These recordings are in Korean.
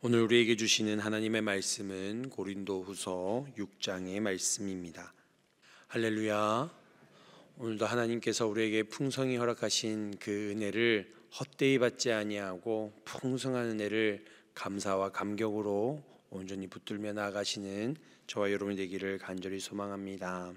오늘 우리에게 주시는 하나님의 말씀은 고린도후서 6장의 말씀입니다. 할렐루야. 오늘도 하나님께서 우리에게 풍성히 허락하신 그 은혜를 헛되이 받지 아니하고 풍성한 은혜를 감사와 감격으로 온전히 붙들며 나아가시는 저와 여러분이 되기를 간절히 소망합니다.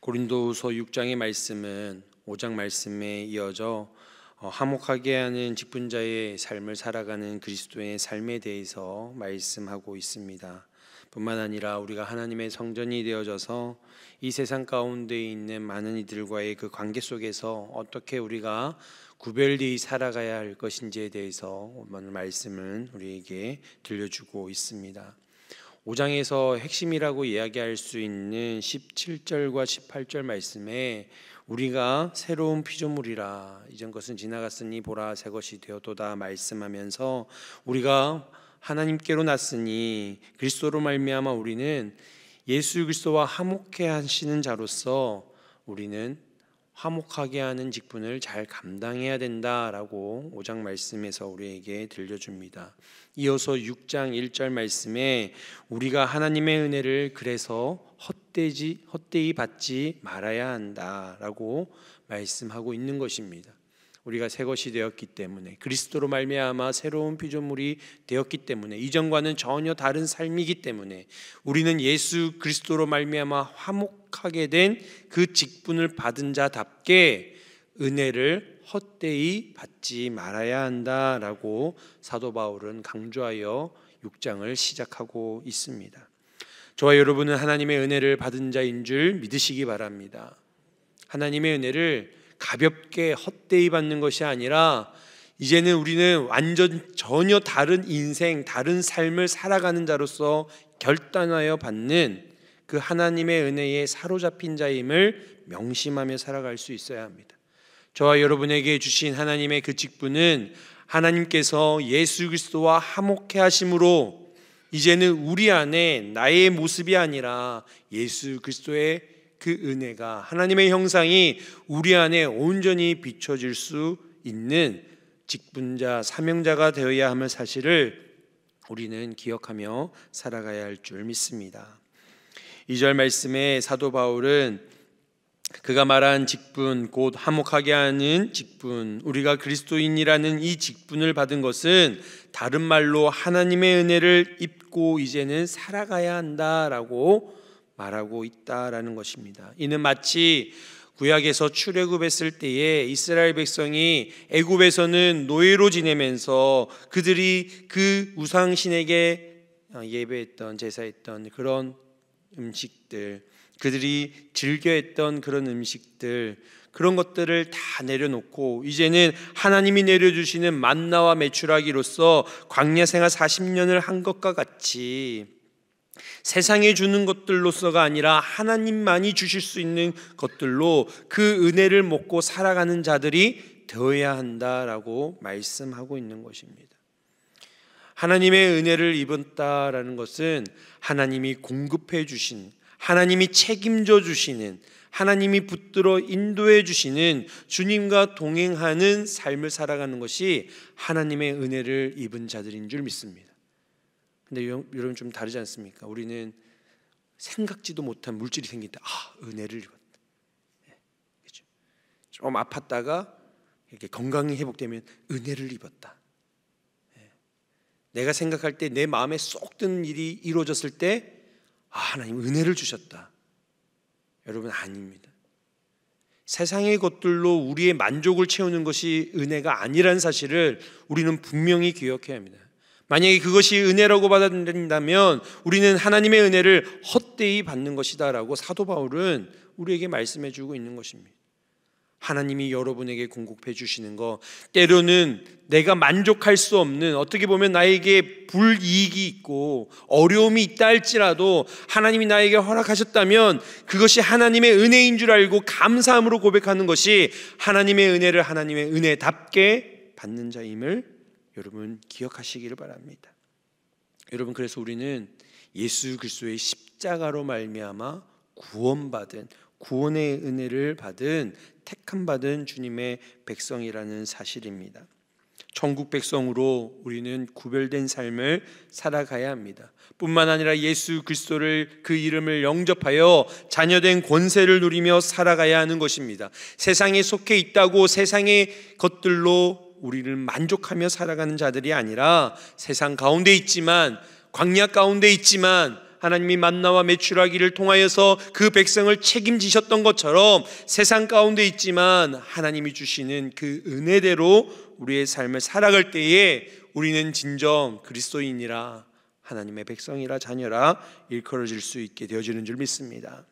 고린도후서 6장의 말씀은 5장 말씀에 이어져 화목하게 하는 직분자의 삶을 살아가는 그리스도의 삶에 대해서 말씀하고 있습니다. 뿐만 아니라 우리가 하나님의 성전이 되어져서 이 세상 가운데 있는 많은 이들과의 그 관계 속에서 어떻게 우리가 구별되이 살아가야 할 것인지에 대해서 오늘 말씀을 우리에게 들려주고 있습니다. 5장에서 핵심이라고 이야기할 수 있는 17절과 18절 말씀에 우리가 새로운 피조물이라 이전 것은 지나갔으니 보라 새 것이 되었도다 말씀하면서 우리가 하나님께로 났으니 그리스도로 말미암아 우리는 예수 그리스도와 화목해 하시는 자로서 우리는 화목하게 하는 직분을 잘 감당해야 된다라고 5장 말씀에서 우리에게 들려줍니다. 이어서 6장 1절 말씀에 우리가 하나님의 은혜를 그래서 헛되이 받지 말아야 한다라고 말씀하고 있는 것입니다. 우리가 새 것이 되었기 때문에 그리스도로 말미암아 새로운 피조물이 되었기 때문에 이전과는 전혀 다른 삶이기 때문에 우리는 예수 그리스도로 말미암아 화목하게 된 그 직분을 받은 자답게 은혜를 헛되이 받지 말아야 한다라고 사도 바울은 강조하여 6장을 시작하고 있습니다. 저와 여러분은 하나님의 은혜를 받은 자인 줄 믿으시기 바랍니다. 하나님의 은혜를 가볍게 헛되이 받는 것이 아니라 이제는 우리는 전혀 다른 인생, 다른 삶을 살아가는 자로서 결단하여 받는 그 하나님의 은혜에 사로잡힌 자임을 명심하며 살아갈 수 있어야 합니다. 저와 여러분에게 주신 하나님의 그 직분은 하나님께서 예수 그리스도와 화목해 하심으로 이제는 우리 안에 나의 모습이 아니라 예수 그리스도의 그 은혜가 하나님의 형상이 우리 안에 온전히 비춰질 수 있는 직분자, 사명자가 되어야 하는 사실을 우리는 기억하며 살아가야 할 줄 믿습니다. 2절 말씀에 사도 바울은 그가 말한 직분, 곧 화목하게 하는 직분, 우리가 그리스도인이라는 이 직분을 받은 것은 다른 말로 하나님의 은혜를 입고 이제는 살아가야 한다라고 말하고 있다라는 것입니다. 이는 마치 구약에서 출애굽했을 때에 이스라엘 백성이 애굽에서는 노예로 지내면서 그들이 그 우상신에게 예배했던 제사했던 그런 음식들, 그들이 즐겨했던 그런 음식들, 그런 것들을 다 내려놓고 이제는 하나님이 내려주시는 만나와 메추라기로서 광야 생활 40년을 한 것과 같이 세상에 주는 것들로서가 아니라 하나님만이 주실 수 있는 것들로 그 은혜를 먹고 살아가는 자들이 되어야 한다라고 말씀하고 있는 것입니다. 하나님의 은혜를 입었다라는 것은 하나님이 공급해 주신, 하나님이 책임져 주시는, 하나님이 붙들어 인도해 주시는 주님과 동행하는 삶을 살아가는 것이 하나님의 은혜를 입은 자들인 줄 믿습니다. 근데 여러분 좀 다르지 않습니까? 우리는 생각지도 못한 물질이 생긴다. 은혜를 입었다. 그렇죠? 좀 아팠다가 이렇게 건강이 회복되면 은혜를 입었다. 내가 생각할 때 내 마음에 쏙 드는 일이 이루어졌을 때 하나님 은혜를 주셨다. 여러분 아닙니다. 세상의 것들로 우리의 만족을 채우는 것이 은혜가 아니라는 사실을 우리는 분명히 기억해야 합니다. 만약에 그것이 은혜라고 받아들인다면 우리는 하나님의 은혜를 헛되이 받는 것이다라고 사도 바울은 우리에게 말씀해 주고 있는 것입니다. 하나님이 여러분에게 공급해 주시는 것, 때로는 내가 만족할 수 없는, 어떻게 보면 나에게 불이익이 있고 어려움이 있다 할지라도 하나님이 나에게 허락하셨다면 그것이 하나님의 은혜인 줄 알고 감사함으로 고백하는 것이 하나님의 은혜를 하나님의 은혜답게 받는 자임을 여러분 기억하시기를 바랍니다. 여러분, 그래서 우리는 예수 그리스도의 십자가로 말미암아 구원받은, 구원의 은혜를 받은 택함 받은 주님의 백성이라는 사실입니다. 천국 백성으로 우리는 구별된 삶을 살아가야 합니다. 뿐만 아니라 예수 그리스도를, 그 이름을 영접하여 자녀된 권세를 누리며 살아가야 하는 것입니다. 세상에 속해 있다고 세상의 것들로 우리를 만족하며 살아가는 자들이 아니라, 세상 가운데 있지만, 광야 가운데 있지만 하나님이 만나와 메추라기를 통하여서 그 백성을 책임지셨던 것처럼 세상 가운데 있지만 하나님이 주시는 그 은혜대로 우리의 삶을 살아갈 때에 우리는 진정 그리스도인이라, 하나님의 백성이라, 자녀라 일컬어질 수 있게 되어지는 줄 믿습니다.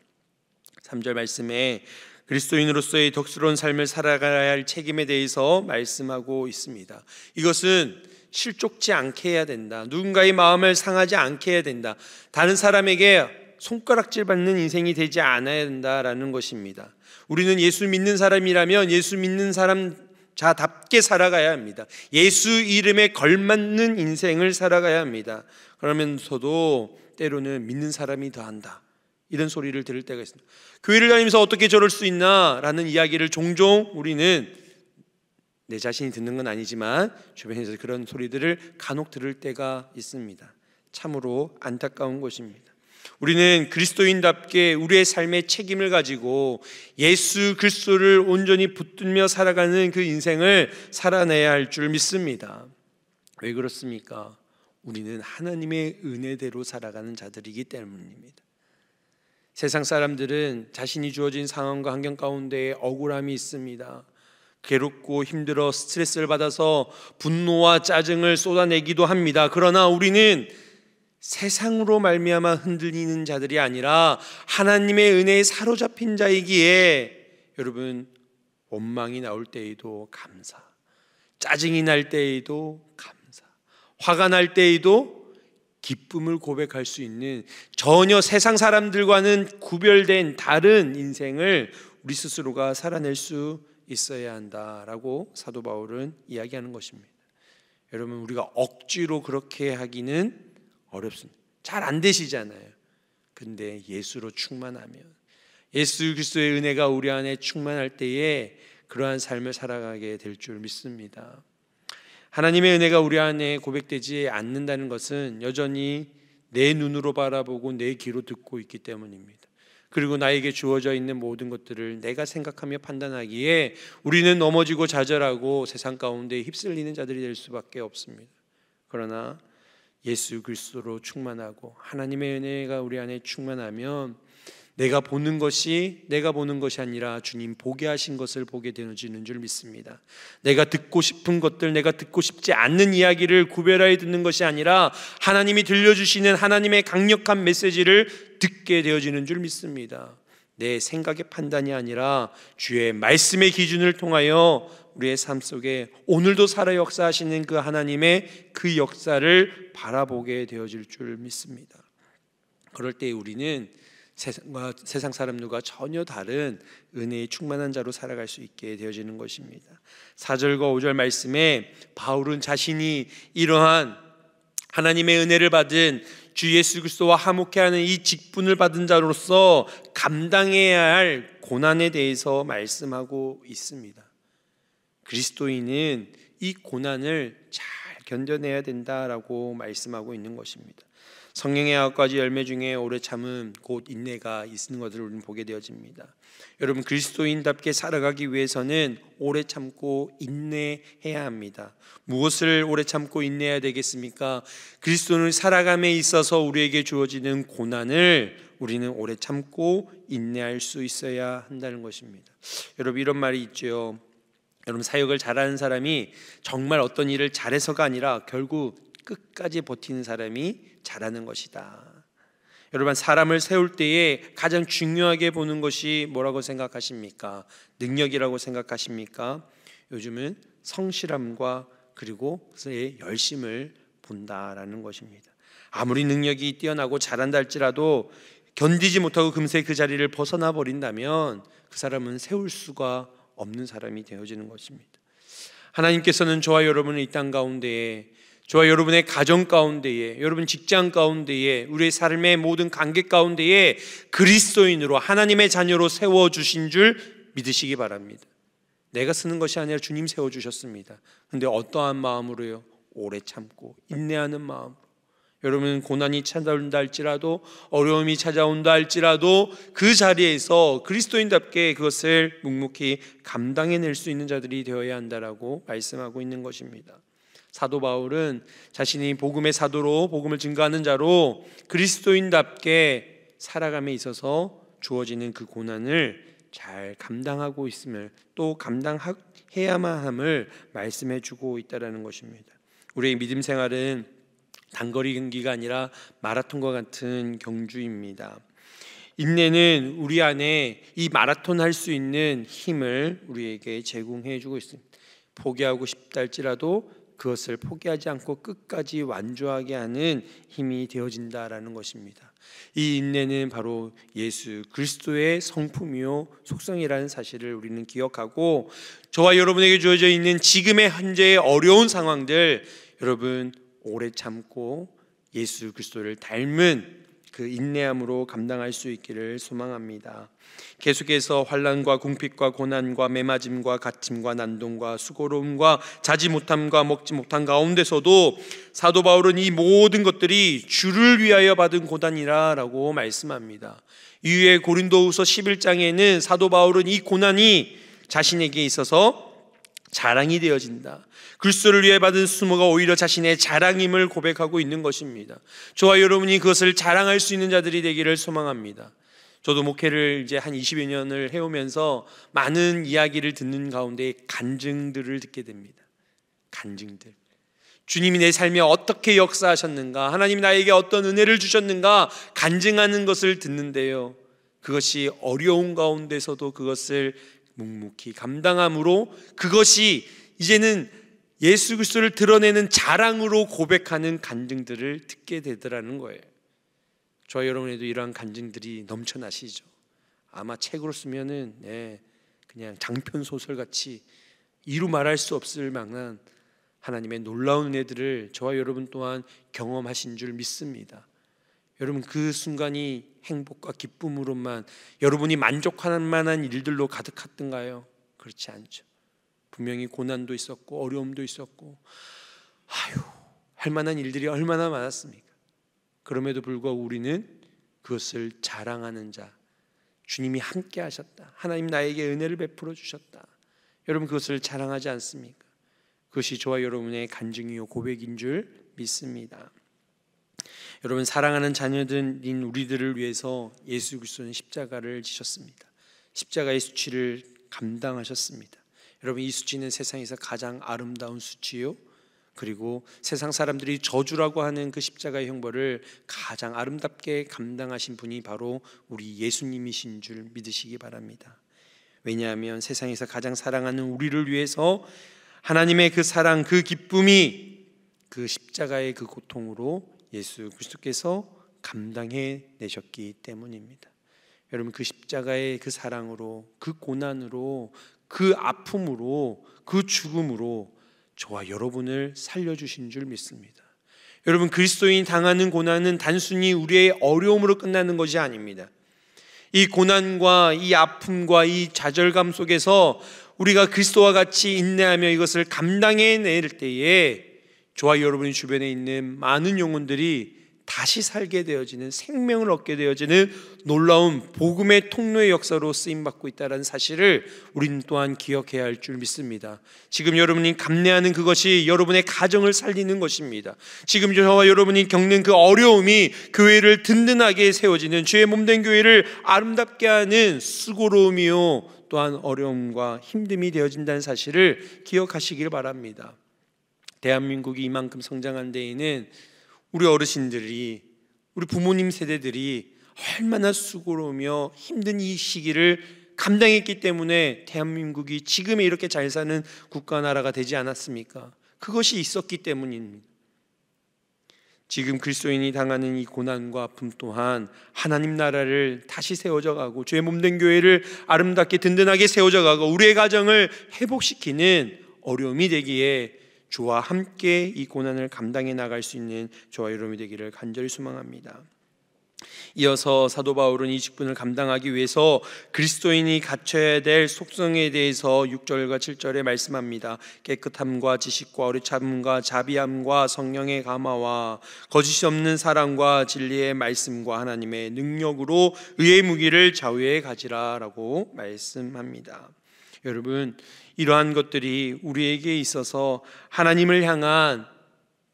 3절 말씀에 그리스도인으로서의 덕스러운 삶을 살아가야 할 책임에 대해서 말씀하고 있습니다. 이것은 실족지 않게 해야 된다. 누군가의 마음을 상하지 않게 해야 된다. 다른 사람에게 손가락질 받는 인생이 되지 않아야 된다라는 것입니다. 우리는 예수 믿는 사람이라면 예수 믿는 사람 자답게 살아가야 합니다. 예수 이름에 걸맞는 인생을 살아가야 합니다. 그러면서도 때로는 믿는 사람이 더한다, 이런 소리를 들을 때가 있습니다. 교회를 다니면서 어떻게 저럴 수 있나 라는 이야기를 종종 우리는, 내 자신이 듣는 건 아니지만 주변에서 그런 소리들을 간혹 들을 때가 있습니다. 참으로 안타까운 것입니다. 우리는 그리스도인답게 우리의 삶의 책임을 가지고 예수 그리스도를 온전히 붙들며 살아가는 그 인생을 살아내야 할 줄 믿습니다. 왜 그렇습니까? 우리는 하나님의 은혜대로 살아가는 자들이기 때문입니다. 세상 사람들은 자신이 주어진 상황과 환경 가운데 억울함이 있습니다. 괴롭고 힘들어 스트레스를 받아서 분노와 짜증을 쏟아내기도 합니다. 그러나 우리는 세상으로 말미암아 흔들리는 자들이 아니라 하나님의 은혜에 사로잡힌 자이기에, 여러분, 원망이 나올 때에도 감사, 짜증이 날 때에도 감사, 화가 날 때에도 기쁨을 고백할 수 있는, 전혀 세상 사람들과는 구별된 다른 인생을 우리 스스로가 살아낼 수 있어야 한다라고 사도 바울은 이야기하는 것입니다. 여러분, 우리가 억지로 그렇게 하기는 어렵습니다. 잘 안 되시잖아요. 근데 예수로 충만하면, 예수 그리스도의 은혜가 우리 안에 충만할 때에 그러한 삶을 살아가게 될 줄 믿습니다. 하나님의 은혜가 우리 안에 고백되지 않는다는 것은 여전히 내 눈으로 바라보고 내 귀로 듣고 있기 때문입니다. 그리고 나에게 주어져 있는 모든 것들을 내가 생각하며 판단하기에 우리는 넘어지고 좌절하고 세상 가운데 휩쓸리는 자들이 될 수밖에 없습니다. 그러나 예수 그리스도로 충만하고 하나님의 은혜가 우리 안에 충만하면 내가 보는 것이 아니라 주님 보게 하신 것을 보게 되어지는 줄 믿습니다. 내가 듣고 싶은 것들, 내가 듣고 싶지 않는 이야기를 구별하여 듣는 것이 아니라 하나님이 들려주시는 하나님의 강력한 메시지를 듣게 되어지는 줄 믿습니다. 내 생각의 판단이 아니라 주의 말씀의 기준을 통하여 우리의 삶 속에 오늘도 살아 역사하시는 그 하나님의 그 역사를 바라보게 되어질 줄 믿습니다. 그럴 때 우리는 세상 사람들과 전혀 다른 은혜의 충만한 자로 살아갈 수 있게 되어지는 것입니다. 4절과 5절 말씀에 바울은 자신이 이러한 하나님의 은혜를 받은 주 예수 그리스도와 화목해하는 이 직분을 받은 자로서 감당해야 할 고난에 대해서 말씀하고 있습니다. 그리스도인은 이 고난을 잘 견뎌내야 된다라고 말씀하고 있는 것입니다. 성령의 9가지 열매 중에 오래 참음 곧 인내가 있는 것을 우리는 보게 되어집니다. 여러분, 그리스도인답게 살아가기 위해서는 오래 참고 인내해야 합니다. 무엇을 오래 참고 인내해야 되겠습니까? 그리스도를 살아감에 있어서 우리에게 주어지는 고난을 우리는 오래 참고 인내할 수 있어야 한다는 것입니다. 여러분, 이런 말이 있죠. 여러분, 사역을 잘하는 사람이 정말 어떤 일을 잘해서가 아니라 결국 끝까지 버티는 사람이 잘하는 것이다. 여러분, 사람을 세울 때에 가장 중요하게 보는 것이 뭐라고 생각하십니까? 능력이라고 생각하십니까? 요즘은 성실함과 그리고 그의 열심을 본다라는 것입니다. 아무리 능력이 뛰어나고 잘한다 할지라도 견디지 못하고 금세 그 자리를 벗어나 버린다면 그 사람은 세울 수가 없는 사람이 되어지는 것입니다. 하나님께서는 저와 여러분을 이 땅 가운데에, 저와 여러분의 가정 가운데에, 여러분 직장 가운데에, 우리의 삶의 모든 관계 가운데에 그리스도인으로 하나님의 자녀로 세워주신 줄 믿으시기 바랍니다. 내가 쓰는 것이 아니라 주님 세워주셨습니다. 근데 어떠한 마음으로요? 오래 참고 인내하는 마음으로. 여러분, 고난이 찾아온다 할지라도, 어려움이 찾아온다 할지라도 그 자리에서 그리스도인답게 그것을 묵묵히 감당해낼 수 있는 자들이 되어야 한다라고 말씀하고 있는 것입니다. 사도 바울은 자신이 복음의 사도로, 복음을 증거하는 자로 그리스도인답게 살아감에 있어서 주어지는 그 고난을 잘 감당하고 있음을, 또 감당해야만 함을 말씀해 주고 있다는 것입니다. 우리의 믿음 생활은 단거리 경기가 아니라 마라톤과 같은 경주입니다. 인내는 우리 안에 이 마라톤 할 수 있는 힘을 우리에게 제공해 주고 있습니다. 포기하고 싶다 할지라도 그것을 포기하지 않고 끝까지 완주하게 하는 힘이 되어진다라는 것입니다. 이 인내는 바로 예수 그리스도의 성품이요 속성이라는 사실을 우리는 기억하고, 저와 여러분에게 주어져 있는 지금의 현재의 어려운 상황들, 여러분 오래 참고 예수 그리스도를 닮은 그 인내함으로 감당할 수 있기를 소망합니다. 계속해서 환난과 궁핍과 고난과 매맞음과 갇힘과 난동과 수고로움과 자지 못함과 먹지 못한 가운데서도 사도 바울은 이 모든 것들이 주를 위하여 받은 고난이라고 말씀합니다. 이후에 고린도후서 11장에는 사도 바울은 이 고난이 자신에게 있어서 자랑이 되어진다, 그리스도를 위해 받은 수모가 오히려 자신의 자랑임을 고백하고 있는 것입니다. 저와 여러분이 그것을 자랑할 수 있는 자들이 되기를 소망합니다. 저도 목회를 이제 한 20여 년을 해오면서 많은 이야기를 듣는 가운데 간증들을 듣게 됩니다. 간증들. 주님이 내 삶에 어떻게 역사하셨는가, 하나님이 나에게 어떤 은혜를 주셨는가 간증하는 것을 듣는데요, 그것이 어려운 가운데서도 그것을 묵묵히 감당함으로 그것이 이제는 예수 그리스도를 드러내는 자랑으로 고백하는 간증들을 듣게 되더라는 거예요. 저와 여러분에도 이러한 간증들이 넘쳐나시죠? 아마 책으로 쓰면은 그냥 장편 소설같이 이루 말할 수 없을 만한 하나님의 놀라운 은혜들을 저와 여러분 또한 경험하신 줄 믿습니다. 여러분, 그 순간이 행복과 기쁨으로만 여러분이 만족할 만한 일들로 가득했던가요? 그렇지 않죠. 분명히 고난도 있었고 어려움도 있었고 할 만한 일들이 얼마나 많았습니까? 그럼에도 불구하고 우리는 그것을 자랑하는 자, 주님이 함께 하셨다, 하나님 나에게 은혜를 베풀어 주셨다, 여러분 그것을 자랑하지 않습니까? 그것이 저와 여러분의 간증이요 고백인 줄 믿습니다. 여러분, 사랑하는 자녀들인 우리들을 위해서 예수 그리스도는 십자가를 지셨습니다. 십자가의 수치를 감당하셨습니다. 여러분, 이 수치는 세상에서 가장 아름다운 수치요, 그리고 세상 사람들이 저주라고 하는 그 십자가의 형벌을 가장 아름답게 감당하신 분이 바로 우리 예수님이신 줄 믿으시기 바랍니다. 왜냐하면 세상에서 가장 사랑하는 우리를 위해서 하나님의 그 사랑, 그 기쁨이 그 십자가의 그 고통으로 예수 그리스도께서 감당해 내셨기 때문입니다. 여러분, 그 십자가의 그 사랑으로, 그 고난으로, 그 아픔으로, 그 죽음으로 저와 여러분을 살려주신 줄 믿습니다. 여러분, 그리스도인이 당하는 고난은 단순히 우리의 어려움으로 끝나는 것이 아닙니다. 이 고난과 이 아픔과 이 좌절감 속에서 우리가 그리스도와 같이 인내하며 이것을 감당해낼 때에 저와 여러분의 주변에 있는 많은 영혼들이 다시 살게 되어지는, 생명을 얻게 되어지는 놀라운 복음의 통로의 역사로 쓰임받고 있다는 사실을 우리는 또한 기억해야 할 줄 믿습니다. 지금 여러분이 감내하는 그것이 여러분의 가정을 살리는 것입니다. 지금 저와 여러분이 겪는 그 어려움이 교회를 든든하게 세워지는, 주의 몸된 교회를 아름답게 하는 수고로움이요 또한 어려움과 힘듦이 되어진다는 사실을 기억하시길 바랍니다. 대한민국이 이만큼 성장한 데에는 우리 어르신들이, 우리 부모님 세대들이 얼마나 수고로우며 힘든 이 시기를 감당했기 때문에 대한민국이 지금의 이렇게 잘 사는 국가 나라가 되지 않았습니까? 그것이 있었기 때문입니다. 지금 그리스도인이 당하는 이 고난과 아픔 또한 하나님 나라를 다시 세워져 가고 주의 몸된 교회를 아름답게 든든하게 세워져 가고 우리의 가정을 회복시키는 어려움이 되기에 주와 함께 이 고난을 감당해 나갈 수 있는 저와 여러분이 되기를 간절히 소망합니다. 이어서 사도 바울은 이 직분을 감당하기 위해서 그리스도인이 갖춰야 될 속성에 대해서 6절과 7절에 말씀합니다. 깨끗함과 지식과 어리 참음과 자비함과 성령의 감화와 거짓이 없는 사랑과 진리의 말씀과 하나님의 능력으로 의의 무기를 좌우에 가지라 라고 말씀합니다. 여러분, 이러한 것들이 우리에게 있어서 하나님을 향한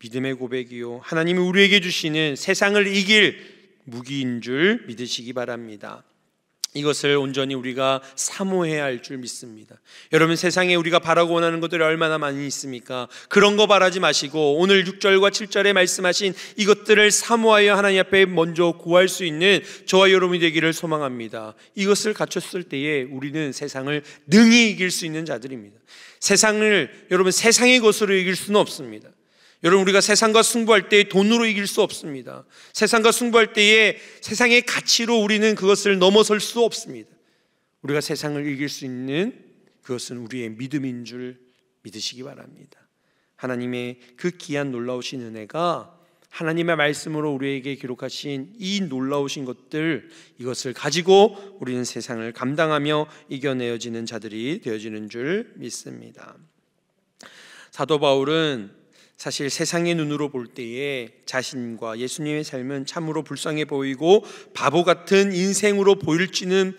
믿음의 고백이요, 하나님이 우리에게 주시는 세상을 이길 무기인 줄 믿으시기 바랍니다. 이것을 온전히 우리가 사모해야 할 줄 믿습니다. 여러분, 세상에 우리가 바라고 원하는 것들이 얼마나 많이 있습니까? 그런 거 바라지 마시고 오늘 6절과 7절에 말씀하신 이것들을 사모하여 하나님 앞에 먼저 구할 수 있는 저와 여러분이 되기를 소망합니다. 이것을 갖췄을 때에 우리는 세상을 능히 이길 수 있는 자들입니다. 세상을, 여러분, 세상의 것으로 이길 수는 없습니다. 여러분, 우리가 세상과 승부할 때 돈으로 이길 수 없습니다. 세상과 승부할 때에 세상의 가치로 우리는 그것을 넘어설 수 없습니다. 우리가 세상을 이길 수 있는 그것은 우리의 믿음인 줄 믿으시기 바랍니다. 하나님의 그 귀한 놀라우신 은혜가 하나님의 말씀으로 우리에게 기록하신 이 놀라우신 것들, 이것을 가지고 우리는 세상을 감당하며 이겨내어지는 자들이 되어지는 줄 믿습니다. 사도 바울은 사실 세상의 눈으로 볼 때에 자신과 예수님의 삶은 참으로 불쌍해 보이고 바보 같은 인생으로 보일지는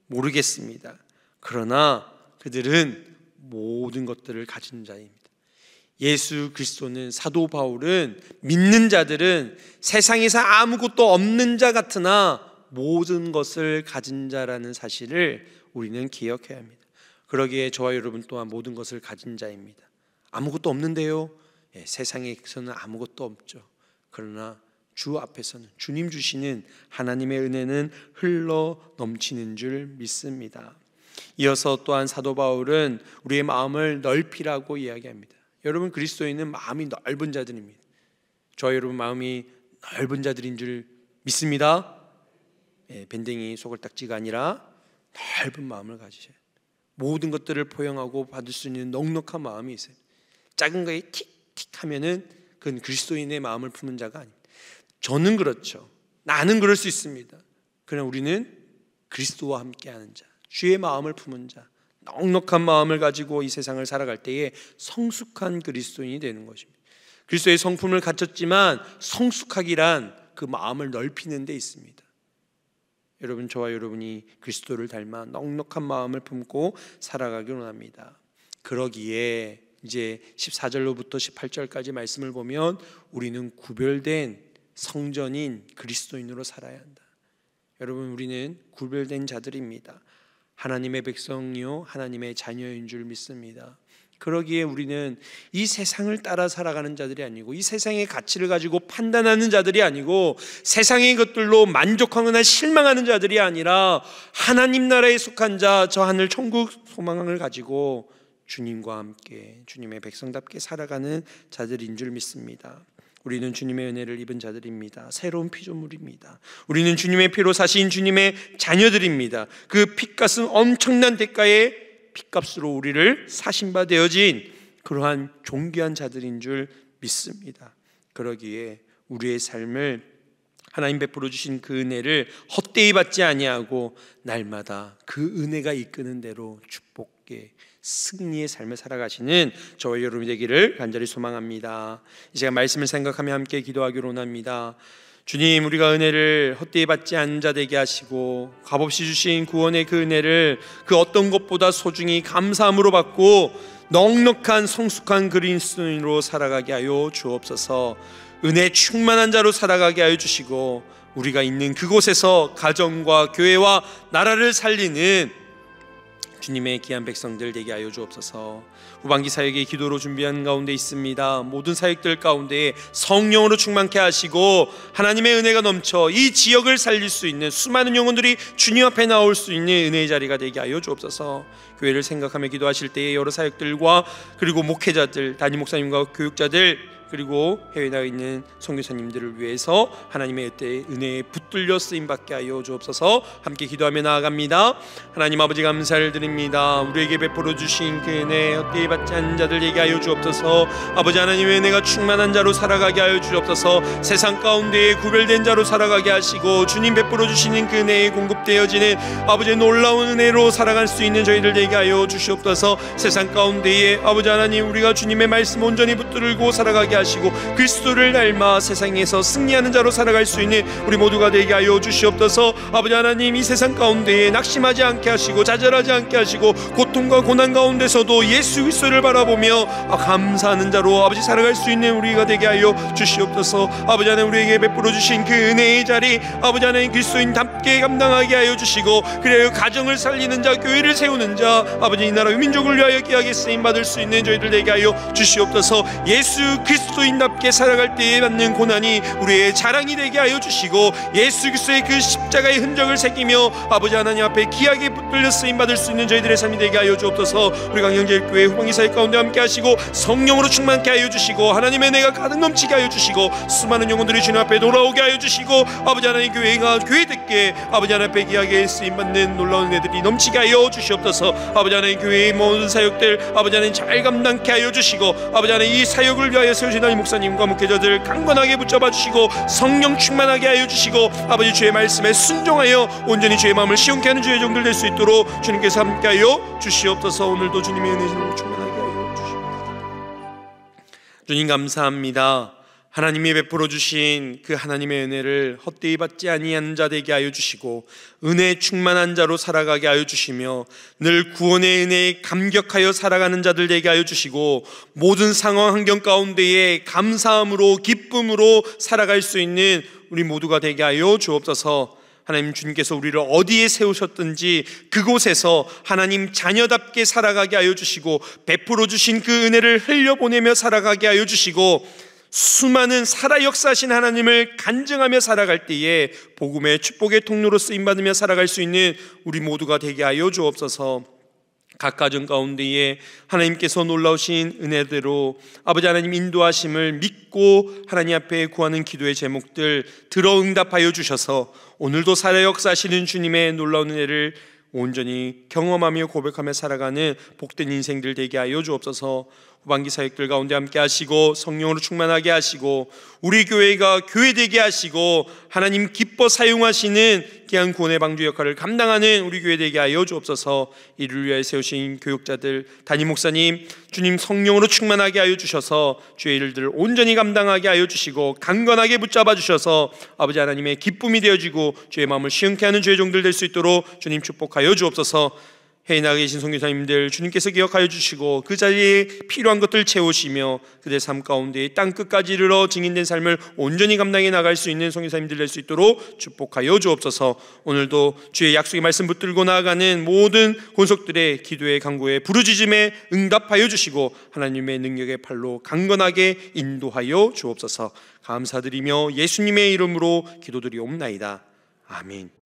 모르겠습니다. 그러나 그들은 모든 것들을 가진 자입니다. 예수 그리스도는, 사도 바울은, 믿는 자들은 세상에서 아무것도 없는 자 같으나 모든 것을 가진 자라는 사실을 우리는 기억해야 합니다. 그러기에 저와 여러분 또한 모든 것을 가진 자입니다. 아무것도 없는데요, 세상에서는 아무것도 없죠. 그러나 주 앞에서는, 주님 주시는 하나님의 은혜는 흘러 넘치는 줄 믿습니다. 이어서 또한 사도 바울은 우리의 마음을 넓히라고 이야기합니다. 여러분, 그리스도인은 마음이 넓은 자들입니다. 저와 여러분 마음이 넓은 자들인 줄 믿습니다. 밴댕이 소굴딱지가 아니라 넓은 마음을 가지셔야 돼요. 모든 것들을 포용하고 받을 수 있는 넉넉한 마음이 있어요. 작은 거에 틱틱 하면은 그건 그리스도인의 마음을 품은 자가 아닙니다. 저는 그렇죠. 나는 그럴 수 있습니다. 그러나 우리는 그리스도와 함께하는 자, 주의 마음을 품은 자, 넉넉한 마음을 가지고 이 세상을 살아갈 때에 성숙한 그리스도인이 되는 것입니다. 그리스도의 성품을 갖췄지만 성숙하기란 그 마음을 넓히는 데 있습니다. 여러분, 저와 여러분이 그리스도를 닮아 넉넉한 마음을 품고 살아가길 원합니다. 그러기에 이제 14절로부터 18절까지 말씀을 보면 우리는 구별된 성전인 그리스도인으로 살아야 한다. 여러분, 우리는 구별된 자들입니다. 하나님의 백성이요, 하나님의 자녀인 줄 믿습니다. 그러기에 우리는 이 세상을 따라 살아가는 자들이 아니고, 이 세상의 가치를 가지고 판단하는 자들이 아니고, 세상의 것들로 만족하거나 실망하는 자들이 아니라 하나님 나라에 속한 자, 저 하늘 천국 소망을 가지고 주님과 함께 주님의 백성답게 살아가는 자들인 줄 믿습니다. 우리는 주님의 은혜를 입은 자들입니다. 새로운 피조물입니다. 우리는 주님의 피로 사신 주님의 자녀들입니다. 그 핏값은 엄청난 대가의 핏값으로 우리를 사신 바 되어진 그러한 존귀한 자들인 줄 믿습니다. 그러기에 우리의 삶을 하나님 베풀어 주신 그 은혜를 헛되이 받지 아니하고 날마다 그 은혜가 이끄는 대로 축복의 승리의 삶을 살아가시는 저와 여러분이 되기를 간절히 소망합니다. 이 시간 말씀을 생각하며 함께 기도하기로 원합니다. 주님, 우리가 은혜를 헛되이 받지 않는 자 되게 하시고 값없이 주신 구원의 그 은혜를 그 어떤 것보다 소중히 감사함으로 받고 넉넉한 성숙한 그리스도인으로 살아가게 하여 주옵소서. 은혜 충만한 자로 살아가게 하여 주시고 우리가 있는 그곳에서 가정과 교회와 나라를 살리는 주님의 귀한 백성들 되게 하여 주옵소서. 후반기 사역의 기도로 준비한 가운데 있습니다. 모든 사역들 가운데 성령으로 충만케 하시고 하나님의 은혜가 넘쳐 이 지역을 살릴 수 있는 수많은 영혼들이 주님 앞에 나올 수 있는 은혜의 자리가 되게 하여 주옵소서. 교회를 생각하며 기도하실 때에 여러 사역들과 그리고 목회자들, 담임 목사님과 교육자들, 그리고 해외에 나가 있는 선교사님들을 위해서 하나님의 은혜에 붙들려 쓰임받게 하여 주옵소서. 함께 기도하며 나아갑니다. 하나님 아버지 감사를 드립니다. 우리에게 베풀어 주신 그 은혜 헛되이 받지 않는 자들에게 하여 주옵소서. 아버지 하나님의 은혜가 충만한 자로 살아가게 하여 주옵소서. 세상 가운데에 구별된 자로 살아가게 하시고 주님 베풀어 주시는 그 은혜에 공급되어지는 아버지의 놀라운 은혜로 살아갈 수 있는 저희들 되게 하여 주시옵소서. 세상 가운데에 아버지 하나님 우리가 주님의 말씀 온전히 붙들고 살아가게 하시고 그리스도를 닮아 세상에서 승리하는 자로 살아갈 수 있는 우리 모두가 되게 하여 주시옵소서. 아버지 하나님 이 세상 가운데에 낙심하지 않게 하시고 좌절하지 않게 하시고 고통과 고난 가운데서도 예수 그리스도를 바라보며 감사하는 자로 아버지 살아갈 수 있는 우리가 되게 하여 주시옵소서. 아버지 하나님 우리에게 베풀어 주신 그 은혜의 자리 아버지 하나님 그리스도인답게 감당하게 하여 주시고 그래야 가정을 살리는 자 교회를 세우는 자 아버지 이 나라 민족을 위하여 귀하게 쓰임받을 수 있는 저희들 되게 하여 주시옵소서. 예수 그리스도인답게 살아갈 때에 받는 고난이 우리의 자랑이 되게 하여 주시고 예수 그리스도의 그 십자가의 흔적을 새기며 아버지 하나님 앞에 귀하게 붙들려 쓰임받을 수 있는 저희들의 삶이 되게 하여 주옵소서. 우리 강영제일교회 후방기 사역 가운데 함께 하시고 성령으로 충만케 하여 주시고 하나님의 은혜가 가득 넘치게 하여 주시고 수많은 영혼들이 주님 앞에 돌아오게 하여 주시고 아버지 하나님 교회가 교회답게 아버지 하나님 앞에 귀하게 쓰임받는 놀라운 은혜들이 넘치게 하여 주시옵소서. 아버지 하나님 교회의 모든 사역들 아버지 하나님 잘 감당케 하여 주시고 아버지 하나님 이 사역을 위하여 세우신 하나님 목사님과 목회자들 강건하게 붙잡아 주시고 성령 충만하게 하여 주시고 아버지 주의 말씀에 순종하여 온전히 주의 마음을 시원케 하는 주의 종들 될 수 있도록 주님께서 함께 하여 주시옵소서. 오늘도 주님의 은혜로 충만하게 하여 주시옵소서. 주님 감사합니다. 하나님이 베풀어 주신 그 하나님의 은혜를 헛되이 받지 아니한 자 되게 하여 주시고 은혜 충만한 자로 살아가게 하여 주시며 늘 구원의 은혜에 감격하여 살아가는 자들 되게 하여 주시고 모든 상황 환경 가운데에 감사함으로 기쁨으로 살아갈 수 있는 우리 모두가 되게 하여 주옵소서. 하나님 주님께서 우리를 어디에 세우셨든지 그곳에서 하나님 자녀답게 살아가게 하여 주시고 베풀어 주신 그 은혜를 흘려보내며 살아가게 하여 주시고 수많은 살아 역사하신 하나님을 간증하며 살아갈 때에 복음의 축복의 통로로 쓰임받으며 살아갈 수 있는 우리 모두가 되게 하여 주옵소서. 각 가정 가운데에 하나님께서 놀라우신 은혜대로 아버지 하나님 인도하심을 믿고 하나님 앞에 구하는 기도의 제목들 들어 응답하여 주셔서 오늘도 살아 역사하시는 주님의 놀라운 은혜를 온전히 경험하며 고백하며 살아가는 복된 인생들 되게 하여 주옵소서. 후반기 사역들 가운데 함께 하시고 성령으로 충만하게 하시고 우리 교회가 교회되게 하시고 하나님 기뻐 사용하시는 귀한 구원의 방주 역할을 감당하는 우리 교회 되게 하여 주옵소서. 이를 위하여 세우신 교육자들 담임 목사님 주님 성령으로 충만하게 하여 주셔서 주의 일들을 온전히 감당하게 하여 주시고 강건하게 붙잡아 주셔서 아버지 하나님의 기쁨이 되어지고 주의 마음을 시원케 하는 주의 종들 될 수 있도록 주님 축복하여 주옵소서. 해외에 나가 계신 선교사님들 주님께서 기억하여 주시고 그 자리에 필요한 것들 채우시며 그들의 삶 가운데 땅 끝까지 이르러 증인된 삶을 온전히 감당해 나갈 수 있는 선교사님들 될 수 있도록 축복하여 주옵소서. 오늘도 주의 약속의 말씀 붙들고 나아가는 모든 권속들의 기도의 간구에 부르짖음에 응답하여 주시고 하나님의 능력의 팔로 강건하게 인도하여 주옵소서. 감사드리며 예수님의 이름으로 기도드리옵나이다. 아멘.